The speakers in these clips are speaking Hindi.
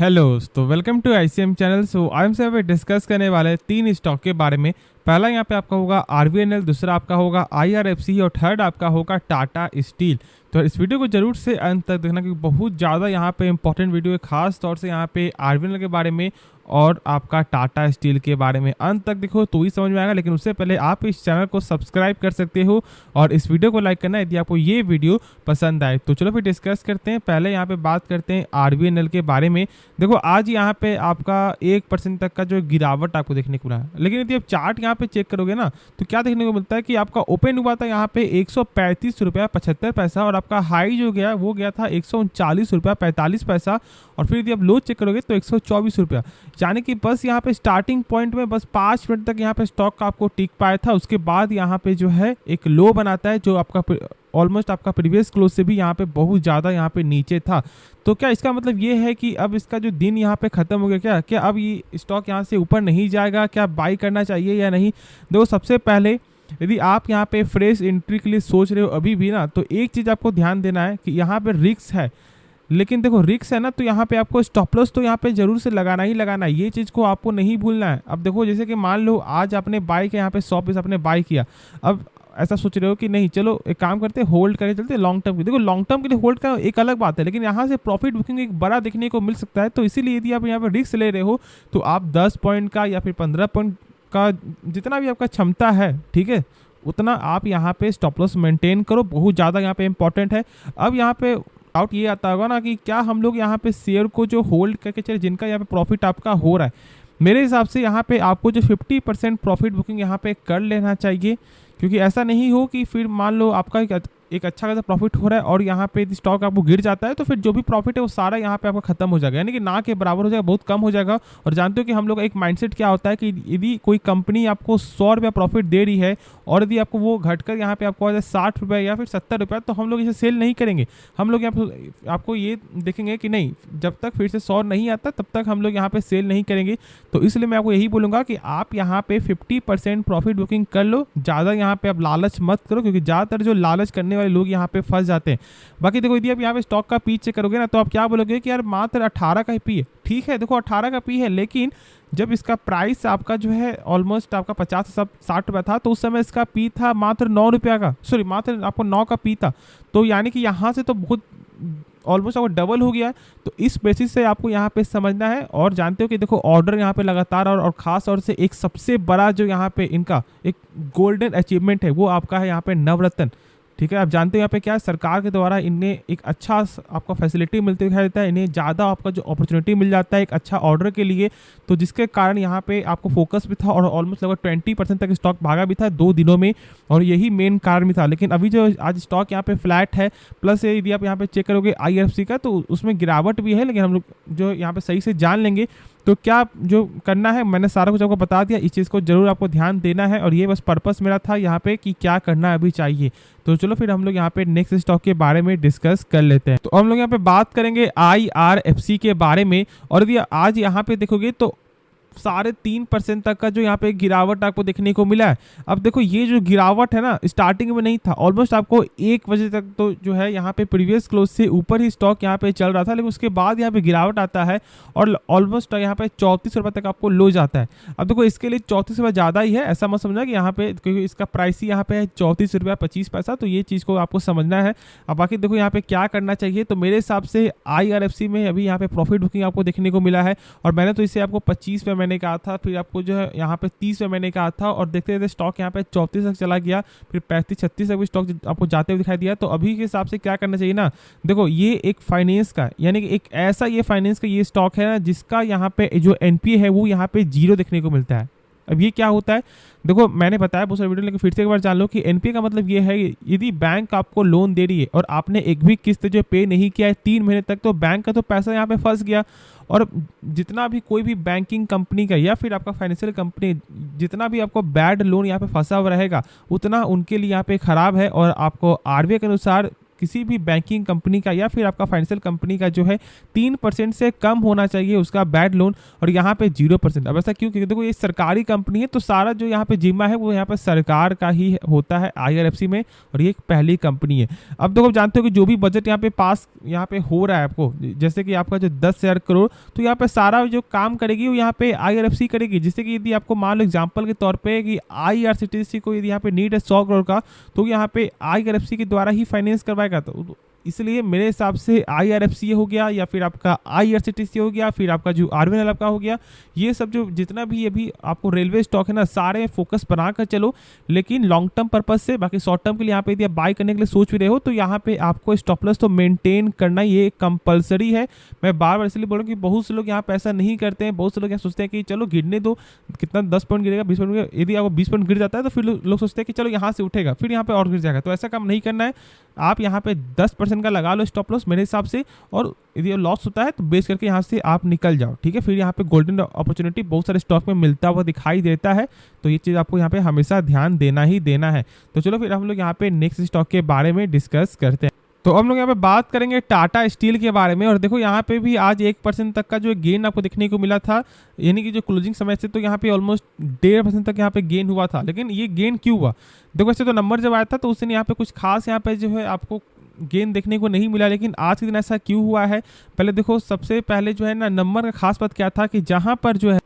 हेलो तो welcome to ICM channel. So I am से डिस्कस करने वाले 3 स्टॉक के बारे में। पहला यहाँ पे आपका होगा आरवीएनएल, दूसरा आपका होगा आईआरएफसी और थर्ड आपका होगा टाटा स्टील। तो इस वीडियो को जरूर से अंत तक देखना क्योंकि बहुत ज़्यादा यहाँ पे इंपॉर्टेंट वीडियो है, खास तौर से यहाँ पे आरवीएनएल के बारे में और आपका टाटा स्टील के बारे में। अंत तक देखो तो ही समझ में आएगा, लेकिन उससे पहले आप इस चैनल को सब्सक्राइब कर सकते हो और इस वीडियो को लाइक करना यदि आपको ये वीडियो पसंद आए। तो चलो फिर डिस्कस करते हैं। पहले यहाँ पे बात करते हैं आरवीएनएल के बारे में। देखो आज यहाँ पे आपका 1% तक का जो गिरावट आपको देखने को मिला, लेकिन यदि आप चार्ट यहाँ पे चेक करोगे ना तो क्या देखने को मिलता है कि आपका ओपन हुआ था यहाँ पे 135 रुपया 75 पैसा और आपका हाई जो गया वो गया था 139 रुपया 45 पैसा और फिर यदि आप लो चेक करोगे तो 124 रुपया। यानी कि बस यहाँ पे स्टार्टिंग पॉइंट में बस 5 मिनट तक यहाँ पे स्टॉक का आपको टिक पाया था। उसके बाद यहाँ पे जो है एक लो बनाता है जो आपका ऑलमोस्ट आपका प्रीवियस क्लोज से भी यहाँ पे बहुत ज़्यादा यहाँ पे नीचे था। तो क्या इसका मतलब ये है कि अब इसका जो दिन यहाँ पे ख़त्म हो गया? क्या अब ये स्टॉक यहाँ से ऊपर नहीं जाएगा? क्या बाई करना चाहिए या नहीं? देखो सबसे पहले यदि आप यहाँ पे फ्रेश एंट्री के लिए सोच रहे हो अभी भी ना, तो एक चीज़ आपको ध्यान देना है कि यहाँ पे रिस्क है। लेकिन देखो रिस्क है ना, तो यहाँ पे आपको स्टॉप लॉस तो यहाँ पे जरूर से लगाना ही लगाना है, ये चीज़ को आपको नहीं भूलना है। अब देखो जैसे कि मान लो आज आपने बाई किया, यहाँ पे 100 पीस आपने बाई किया, अब ऐसा सोच रहे हो कि नहीं चलो एक काम करते हैं होल्ड करके चलते लॉन्ग टर्म के। देखो लॉन्ग टर्म के लिए होल्ड का एक अलग बात है, लेकिन यहाँ से प्रॉफिट बुकिंग एक बड़ा देखने को मिल सकता है। तो इसीलिए यदि आप यहाँ पे रिस्क ले रहे हो तो आप 10 पॉइंट का या फिर 15 पॉइंट का जितना भी आपका क्षमता है, ठीक है, उतना आप यहाँ पे स्टॉप लॉस मेंटेन करो। बहुत ज़्यादा यहाँ पे इंपॉर्टेंट है। अब यहाँ पे डाउट ये आता होगा ना कि क्या हम लोग यहाँ पे शेयर को जो होल्ड करके चले जिनका यहाँ पे प्रॉफिट आपका हो रहा है, मेरे हिसाब से यहाँ पे आपको जो 50% प्रॉफिट बुकिंग यहाँ पे कर लेना चाहिए। क्योंकि ऐसा नहीं हो कि फिर मान लो आपका एक अच्छा खासा प्रॉफिट हो रहा है और यहाँ पे स्टॉक आपको गिर जाता है तो फिर जो भी प्रॉफिट है वो सारा यहाँ पे आपका खत्म हो जाएगा, यानी कि ना के बराबर हो जाएगा, बहुत कम हो जाएगा। और जानते हो कि हम लोग का एक माइंडसेट क्या होता है कि यदि कोई कंपनी आपको 100 रुपया प्रॉफिट दे रही है और यदि आपको वो घटकर यहाँ पे आपको आ जाए 60 रुपये या फिर 70 रुपया, तो हम लोग इसे सेल नहीं करेंगे। हम लोग यहाँ पे आपको ये देखेंगे कि नहीं, जब तक फिर से 100 नहीं आता तब तक हम लोग यहाँ पे सेल नहीं करेंगे। तो इसलिए मैं आपको यही बोलूँगा कि आप यहाँ पे 50% प्रॉफिट बुकिंग कर लो, ज़्यादा यहाँ पे आप लालच मत करो, क्योंकि ज़्यादातर जो लालच करने वाले लोग यहाँ पे फंस जाते हैं। बाकी देखो यदि आप यहाँ पे स्टॉक का पी चेक करोगे ना तो आप क्या बोलोगे कि यार मात्र 18 का ही पी है। ठीक है, देखो 18 का पी है, लेकिन जब इसका प्राइस आपका जो है ऑलमोस्ट आपका 50 से 60 रुपया था तो उस समय इसका पी था मात्र 9 रुपया का, सॉरी मात्र आपको 9 का पी था। तो यानी कि यहाँ से तो बहुत ऑलमोस्ट आपको डबल हो गया है। तो इस बेसिस से आपको यहाँ पे समझना है। और जानते हो कि देखो ऑर्डर यहाँ पे लगातार और ख़ास तौर से एक सबसे बड़ा जो यहाँ पे इनका एक गोल्डन अचीवमेंट है वो आपका है यहाँ पे नवरत्न। ठीक है, आप जानते हो यहाँ पे क्या है, सरकार के द्वारा इन्हें एक अच्छा आपका फैसिलिटी मिलती दिखाई देता है, इन्हें ज़्यादा आपका जो अपॉर्चुनिटी मिल जाता है एक अच्छा ऑर्डर के लिए। तो जिसके कारण यहाँ पे आपको फोकस भी था और ऑलमोस्ट लगभग 20% तक स्टॉक भागा भी था 2 दिनों में, और यही मेन कारण भी था। लेकिन अभी जो आज स्टॉक यहाँ पे फ्लैट है, प्लस यदि आप यहाँ पे चेक करोगे आईआरएफसी का तो उसमें गिरावट भी है, लेकिन हम लोग जो यहाँ पे सही से जान लेंगे। तो क्या जो करना है मैंने सारा कुछ आपको बता दिया, इस चीज़ को जरूर आपको ध्यान देना है और ये बस पर्पस मेरा था यहाँ पे कि क्या करना अभी चाहिए। तो चलो फिर हम लोग यहाँ पे नेक्स्ट स्टॉक के बारे में डिस्कस कर लेते हैं। तो हम लोग यहाँ पे बात करेंगे आईआरएफसी के बारे में। और यदि आज यहाँ पे देखोगे तो 3.5% तक का जो यहाँ पे गिरावट आपको देखने को मिला है। अब देखो ये जो गिरावट है ना स्टार्टिंग में नहीं था, ऑलमोस्ट आपको 1 बजे तक तो जो है यहाँ पे प्रीवियस क्लोज से ऊपर ही स्टॉक यहाँ पे चल रहा था, लेकिन उसके बाद यहाँ पे गिरावट आता है और ऑलमोस्ट यहाँ पे 34 रुपये तक आपको लो जाता है। अब देखो इसके लिए 34 रुपये ज़्यादा ही है, ऐसा मत समझना कि यहाँ पे, क्योंकि इसका प्राइस ही यहाँ पे है 34 रुपया 25 पैसा। तो ये चीज़ को आपको समझना है। अब बाकी देखो यहाँ पे क्या करना चाहिए, तो मेरे हिसाब से आईआरएफसी में अभी यहाँ पे प्रॉफिट बुकिंग आपको देखने को मिला है और मैंने तो इसे आपको 25 पे मैंने कहा था, फिर आपको जो है यहाँ पे 30 पे मैंने कहा था और देखते देखते स्टॉक यहाँ पे 34 तक चला गया, फिर 35-36 तक भी स्टॉक आपको जाते हुए दिखाई दिया। तो अभी के हिसाब से क्या करना चाहिए ना, देखो ये एक फाइनेंस का, यानी कि एक ऐसा ये फाइनेंस का ये स्टॉक है ना जिसका यहाँ पे जो एनपीए है वो यहाँ पे 0 देखने को मिलता है। अब ये क्या होता है, देखो मैंने बताया बहुत सारे वीडियो, लेकिन फिर से एक बार जान लो कि एनपीए का मतलब ये है यदि बैंक आपको लोन दे रही है और आपने एक भी किस्त जो पे नहीं किया है 3 महीने तक, तो बैंक का तो पैसा यहाँ पे फंस गया। और जितना भी कोई भी बैंकिंग कंपनी का या फिर आपका फाइनेंशियल कंपनी जितना भी आपको बैड लोन यहाँ पे फंसा हुआ रहेगा उतना उनके लिए यहाँ पे ख़राब है। और आपको आरबीआई के अनुसार किसी भी बैंकिंग कंपनी का या फिर आपका फाइनेंशियल कंपनी का जो है 3% से कम होना चाहिए उसका बैड लोन, और यहाँ पे 0%। अब ऐसा क्यों? क्योंकि देखो ये सरकारी कंपनी है, तो सारा जो यहाँ पे जिम्मा है वो यहाँ पे सरकार का ही होता है IRFC में, और ये एक पहली कंपनी है। अब देखो जानते हो कि जो भी बजट यहाँ पे पास यहाँ पे हो रहा है आपको, जैसे कि आपका जो 10,000 करोड़, तो यहाँ पे सारा जो काम करेगी वो यहाँ पे IRFC करेगी। जिससे कि यदि आपको मान लो एग्जांपल के तौर पे कि IRCTC को यदि यहाँ पे नीड है 100 करोड़ का, तो यहाँ पे IRFC के द्वारा ही फाइनेंस करवाएगा। तो इसलिए मेरे हिसाब से IRFC हो गया या फिर आपका IRCTC हो गया, फिर आपका जो RVNL आपका हो गया, ये सब जो जितना भी अभी आपको रेलवे स्टॉक है ना, सारे फोकस बनाकर चलो, लेकिन लॉन्ग टर्म पर्पज से। बाकी शॉर्ट टर्म के लिए यहाँ पे यदि आप बाय करने के लिए सोच भी रहे हो तो यहाँ पे आपको स्टॉप लॉस तो मेंटेन करना ये कंपलसरी है। मैं बार बार इसलिए बोल रहा हूँ कि बहुत से लोग यहाँ पे ऐसा नहीं करते हैं। बहुत से लोग यहाँ सोचते हैं कि चलो गिरने दो, कितना 10 पॉइंट गिरेगा, 20 पॉइंट गिरेगा। यदि आपको 20 पॉइंट गिर जाता है तो फिर लोग सोचते हैं कि चलो यहाँ से उठेगा, फिर यहाँ पे और गिर जाएगा। तो ऐसा काम नहीं करना है। आप यहाँ पे 10% का लगा लो स्टॉप लॉस मेरे हिसाब से, और यदि लॉस होता है तो बेच करके यहाँ से आप निकल जाओ, ठीक है। फिर यहाँ पे गोल्डन अपॉर्चुनिटी बहुत सारे स्टॉक में मिलता हुआ दिखाई देता है, तो ये चीज़ आपको यहाँ पे हमेशा ध्यान देना ही देना है। तो चलो फिर हम लोग यहाँ पे नेक्स्ट स्टॉक के बारे में डिस्कस करते हैं। तो हम लोग यहाँ पे बात करेंगे टाटा स्टील के बारे में। और देखो यहाँ पे भी आज 1% तक का जो गेन आपको देखने को मिला था, यानी कि जो क्लोजिंग समय से तो यहाँ पे ऑलमोस्ट 1.5% तक यहाँ पे गेन हुआ था। लेकिन ये गेन क्यों हुआ? देखो वैसे तो नंबर जब आया था तो उस दिन यहाँ पे कुछ खास यहाँ पे जो है आपको गेन देखने को नहीं मिला, लेकिन आज के दिन ऐसा क्यों हुआ है? पहले देखो, सबसे पहले जो है ना नंबर का खास बात क्या था कि जहाँ पर जो है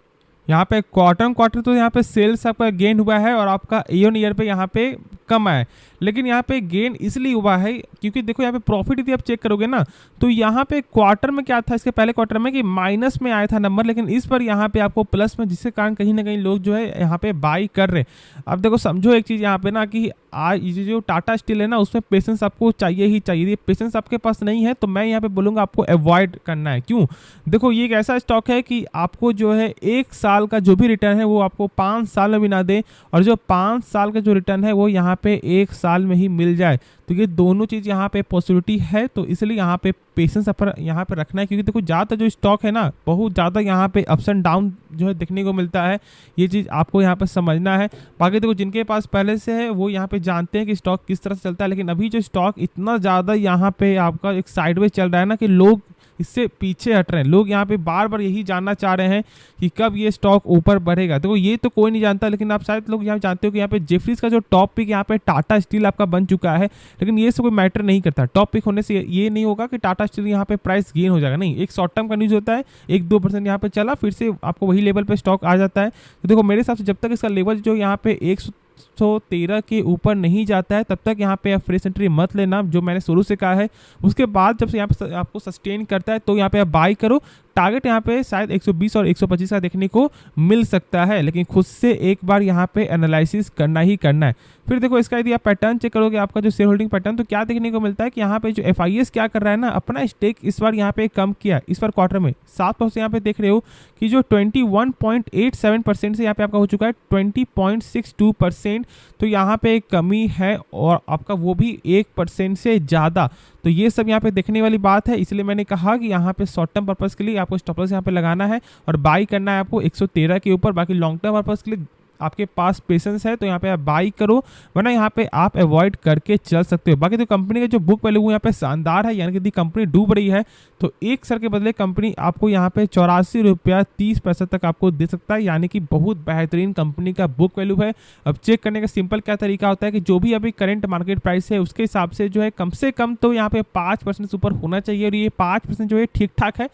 यहाँ पे क्वार्टर तो यहाँ पे सेल्स आपका गेन हुआ है और आपका ईयर पे यहाँ पे कम आया है। लेकिन यहाँ पे गेन इसलिए हुआ है क्योंकि देखो यहाँ पे प्रॉफिट यदि आप चेक करोगे ना, तो यहाँ पे क्वार्टर में क्या था, इसके पहले क्वार्टर में कि माइनस में आया था नंबर, लेकिन इस पर यहाँ पे आपको प्लस में, जिसके कारण कहीं ना कहीं लोग जो है यहाँ पे बाई कर रहे हैं। अब देखो समझो एक चीज़ यहाँ पे ना कि आज ये जो टाटा स्टील है ना, उसमें पेशेंस आपको चाहिए ही चाहिए। पेशेंस आपके पास नहीं है तो मैं यहाँ पे बोलूँगा आपको अवॉइड करना है। क्यों? देखो ये एक ऐसा स्टॉक है कि आपको जो है 1 साल का जो भी रिटर्न है वो आपको 5 साल में भी ना दे, और जो 5 साल का जो रिटर्न है वो यहाँ पे 1 साल में ही मिल जाए। तो ये दोनों चीज़ यहाँ पे पॉसिबिलिटी है, तो इसलिए यहाँ पे पेशेंस पर यहाँ पे रखना है। क्योंकि देखो ज़्यादातर जो स्टॉक है ना, बहुत ज़्यादा यहाँ पे अप्स एंड डाउन जो है देखने को मिलता है। ये चीज़ आपको यहाँ पे समझना है। बाकी देखो जिनके पास पहले से है वो यहाँ पे जानते हैं कि स्टॉक किस तरह से चलता है। लेकिन अभी जो स्टॉक इतना ज़्यादा यहाँ पे आपका एक साइडवेज चल रहा है ना, कि लोग इससे पीछे हट रहे हैं। लोग यहाँ पे बार बार यही जानना चाह रहे हैं कि कब ये स्टॉक ऊपर बढ़ेगा। देखो ये तो कोई नहीं जानता, लेकिन आप शायद लोग यहाँ जानते हो कि यहाँ पे जेफरीज का जो टॉप पिक यहाँ पे टाटा स्टील आपका बन चुका है। लेकिन ये सब कोई मैटर नहीं करता। टॉप पिक होने से ये नहीं होगा कि टाटा स्टील यहाँ पे प्राइस गेन हो जाएगा, नहीं। एक शॉर्ट टर्म का न्यूज़ होता है, 1-2% यहाँ पे चला, फिर से आपको वही लेवल पे स्टॉक आ जाता है। तो देखो मेरे हिसाब से जब तक इसका लेवल जो यहाँ पे 113 के ऊपर नहीं जाता है, तब तक यहाँ पे आप फ्रेश एंट्री मत लेना, जो मैंने शुरू से कहा है। उसके बाद जब से यहाँ पे आपको सस्टेन करता है तो यहाँ पे आप बाई करो। टारगेट यहाँ पे शायद 120 और 125 का देखने को मिल सकता है, लेकिन खुद से एक बार यहाँ पे एनालिसिस करना ही करना है। फिर देखो इसका यदि आप पैटर्न चेक करोगे, आपका जो शेयर होल्डिंग पैटर्न, तो क्या देखने को मिलता है कि यहाँ पे जो FIS क्या कर रहा है ना, अपना स्टेक इस बार यहाँ पे कम किया। इस बार क्वार्टर में 7% यहाँ पे देख रहे हो कि जो 21.87% से यहाँ पे आपका हो चुका है 20.62%। तो यहाँ पे एक कमी है, और आपका वो भी 1% से ज़्यादा। तो ये सब यहाँ पे देखने वाली बात है। इसलिए मैंने कहा कि यहाँ पे शॉर्ट टर्म पर्पस के लिए आपको स्टॉप लॉस यहाँ पे लगाना है और बाई करना है आपको 113 के ऊपर। बाकी लॉन्ग टर्म पर्पस के लिए आपके पास पेशेंस है तो यहाँ पे आप बाई करो, वरना यहाँ पे आप अवॉइड करके चल सकते हो। बाकी तो कंपनी का जो बुक वैल्यू वो यहाँ पे शानदार है, यानी कि यदि कंपनी डूब रही है तो 1 सर के बदले कंपनी आपको यहाँ पे 84 रुपया 30 पैसे तक आपको दे सकता है, यानी कि बहुत बेहतरीन कंपनी का बुक वैल्यू है। अब चेक करने का सिंपल क्या तरीका होता है कि जो भी अभी करंट मार्केट प्राइस है उसके हिसाब से जो है कम से कम तो यहाँ पे 5% से ऊपर होना चाहिए, और ये 5% जो है ठीक ठाक है।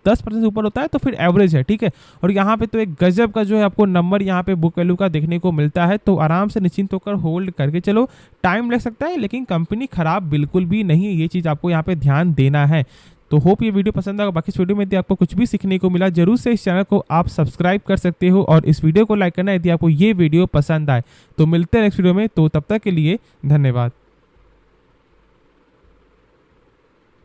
10% से ऊपर होता है तो फिर एवरेज है, ठीक है। और यहाँ पे तो एक गजब का जो है आपको नंबर यहाँ पे बुक वैल्यू का देखने को मिलता है, तो आराम से निश्चिंत होकर होल्ड करके चलो। टाइम लग सकता है लेकिन कंपनी खराब बिल्कुल भी नहीं है, ये चीज़ आपको यहाँ पे ध्यान देना है। तो होप ये वीडियो पसंद आएगा। बाकी इस वीडियो में यदि आपको कुछ भी सीखने को मिला, जरूर से इस चैनल को आप सब्सक्राइब कर सकते हो और इस वीडियो को लाइक करना यदि आपको ये वीडियो पसंद आए। तो मिलते हैं नेक्स्ट वीडियो में, तो तब तक के लिए धन्यवाद।